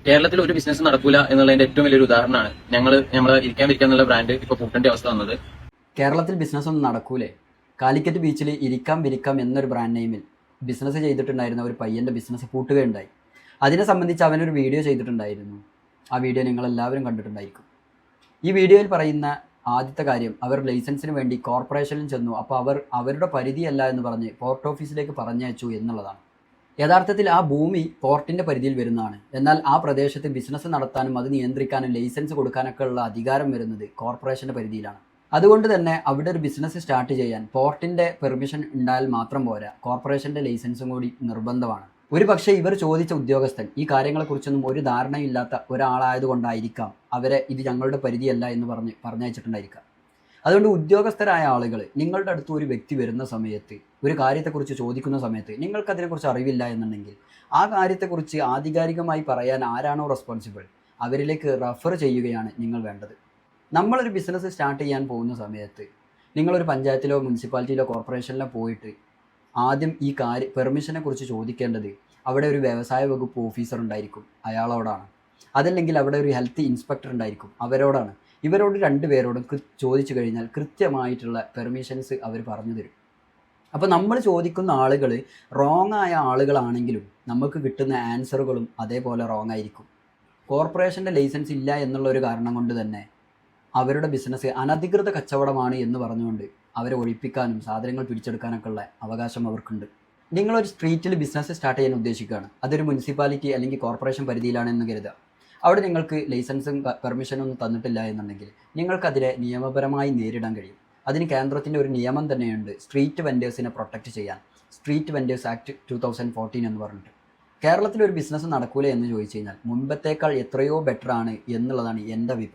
കേരളത്തിൽ ഒരു ബിസിനസ് നടക്കൂല എന്നുള്ളതിന്റെ ഏറ്റവും വലിയൊരു ഉദാഹരണമാണ് നമ്മളെ ഇരിക്കാൻ വിരിക്കാൻ എന്നുള്ള ബ്രാൻഡ് ഇപ്പൊ പൂട്ടേണ്ട അവസ്ഥ വന്നത്. കേരളത്തിൽ ബിസിനസ് ഒന്നും നടക്കൂലേ? കാലിക്കറ്റ് ബീച്ചിൽ ഇരിക്കാം വിരിക്കാം എന്നൊരു ബ്രാൻഡ് നെയിമിൽ ബിസിനസ് ചെയ്തിട്ടുണ്ടായിരുന്ന ഒരു പയ്യൻ്റെ ബിസിനസ് പൂട്ടുകയുണ്ടായി. അതിനെ സംബന്ധിച്ച് അവനൊരു വീഡിയോ ചെയ്തിട്ടുണ്ടായിരുന്നു. ആ വീഡിയോ നിങ്ങളെല്ലാവരും കണ്ടിട്ടുണ്ടായിരിക്കും. ഈ വീഡിയോയിൽ പറയുന്ന ആദ്യത്തെ കാര്യം, അവർ ലൈസൻസിന് വേണ്ടി കോർപ്പറേഷനിൽ ചെന്നു. അപ്പോൾ അവരുടെ പരിധിയല്ല എന്ന് പറഞ്ഞ് പോർട്ട് ഓഫീസിലേക്ക് പറഞ്ഞയച്ചു എന്നുള്ളതാണ്. യഥാർത്ഥത്തിൽ ആ ഭൂമി പോർട്ടിൻ്റെ പരിധിയിൽ വരുന്നതാണ്. എന്നാൽ ആ പ്രദേശത്ത് ബിസിനസ് നടത്താനും അത് നിയന്ത്രിക്കാനും ലൈസൻസ് കൊടുക്കാനൊക്കെ ഉള്ള അധികാരം വരുന്നത് കോർപ്പറേഷൻ്റെ പരിധിയിലാണ്. അതുകൊണ്ട് തന്നെ അവിടെ ഒരു ബിസിനസ് സ്റ്റാർട്ട് ചെയ്യാൻ പോർട്ടിൻ്റെ പെർമിഷൻ ഉണ്ടായാൽ മാത്രം പോരാ, കോർപ്പറേഷൻ്റെ ലൈസൻസും കൂടി നിർബന്ധമാണ്. ഒരു പക്ഷേ ഇവർ ചോദിച്ച ഉദ്യോഗസ്ഥൻ ഈ കാര്യങ്ങളെക്കുറിച്ചൊന്നും ഒരു ധാരണയില്ലാത്ത ഒരാളായതുകൊണ്ടായിരിക്കാം അവരെ ഇത് ഞങ്ങളുടെ പരിധിയല്ല എന്ന് പറഞ്ഞയച്ചിട്ടുണ്ടായിരിക്കാം. അതുകൊണ്ട് ഉദ്യോഗസ്ഥരായ ആളുകൾ നിങ്ങളുടെ അടുത്ത് ഒരു വ്യക്തി വരുന്ന സമയത്ത്, ഒരു കാര്യത്തെക്കുറിച്ച് ചോദിക്കുന്ന സമയത്ത് നിങ്ങൾക്കതിനെക്കുറിച്ച് അറിവില്ല എന്നുണ്ടെങ്കിൽ ആ കാര്യത്തെക്കുറിച്ച് ആധികാരികമായി പറയാൻ ആരാണോ റെസ്പോൺസിബിൾ അവരിലേക്ക് റെഫർ ചെയ്യുകയാണ് നിങ്ങൾ വേണ്ടത്. നമ്മളൊരു ബിസിനസ് സ്റ്റാർട്ട് ചെയ്യാൻ പോകുന്ന സമയത്ത് നിങ്ങളൊരു പഞ്ചായത്തിലോ മുനിസിപ്പാലിറ്റിയിലോ കോർപ്പറേഷനിലോ പോയിട്ട് ആദ്യം ഈ പെർമിഷനെ കുറിച്ച് ചോദിക്കേണ്ടത് അവിടെ ഒരു വ്യവസായ വകുപ്പ് ഓഫീസർ ഉണ്ടായിരിക്കും, അയാളോടാണ്. അതല്ലെങ്കിൽ അവിടെ ഒരു ഹെൽത്ത് ഇൻസ്പെക്ടർ ഉണ്ടായിരിക്കും, അവരോടാണ്. ഇവരോട് രണ്ടുപേരോടും ചോദിച്ചു കഴിഞ്ഞാൽ കൃത്യമായിട്ടുള്ള പെർമിഷൻസ് അവർ പറഞ്ഞു തരും. അപ്പോൾ നമ്മൾ ചോദിക്കുന്ന ആളുകൾ റോങ് ആയ ആളുകളാണെങ്കിലും നമുക്ക് കിട്ടുന്ന ആൻസറുകളും അതേപോലെ റോങ് ആയിരിക്കും. കോർപ്പറേഷൻ്റെ ലൈസൻസ് ഇല്ല എന്നുള്ള ഒരു കാരണം കൊണ്ട് തന്നെ അവരുടെ ബിസിനസ് അനധികൃത കച്ചവടമാണ് എന്ന് പറഞ്ഞുകൊണ്ട് അവരെ ഒഴിപ്പിക്കാനും സാധനങ്ങൾ പിടിച്ചെടുക്കാനൊക്കെ ഉള്ള അവകാശം അവർക്കുണ്ട്. നിങ്ങളൊരു സ്ട്രീറ്റിൽ ബിസിനസ് സ്റ്റാർട്ട് ചെയ്യാൻ ഉദ്ദേശിക്കുകയാണ്, അതൊരു മുനിസിപ്പാലിറ്റി അല്ലെങ്കിൽ കോർപ്പറേഷൻ പരിധിയിലാണെന്ന് കരുതുക. അവിടെ നിങ്ങൾക്ക് ലൈസൻസും പെർമിഷനും ഒന്നും തന്നിട്ടില്ല എന്നുണ്ടെങ്കിൽ നിങ്ങൾക്കതിനെ നിയമപരമായി നേരിടാൻ കഴിയും. അതിന് കേന്ദ്രത്തിൻ്റെ ഒരു നിയമം തന്നെയുണ്ട്, സ്ട്രീറ്റ് വെൻഡേഴ്സിനെ പ്രൊട്ടക്റ്റ് ചെയ്യാൻ, സ്ട്രീറ്റ് വെൻഡേഴ്സ് ആക്ട് 2014 എന്ന് പറഞ്ഞിട്ട്. കേരളത്തിൽ ഒരു ബിസിനസ് നടക്കൂല എന്ന് ചോദിച്ചു കഴിഞ്ഞാൽ മുൻപത്തേക്കാൾ എത്രയോ ബെറ്റർ ആണ് എന്നുള്ളതാണ് എൻ്റെ അഭിപ്രായം.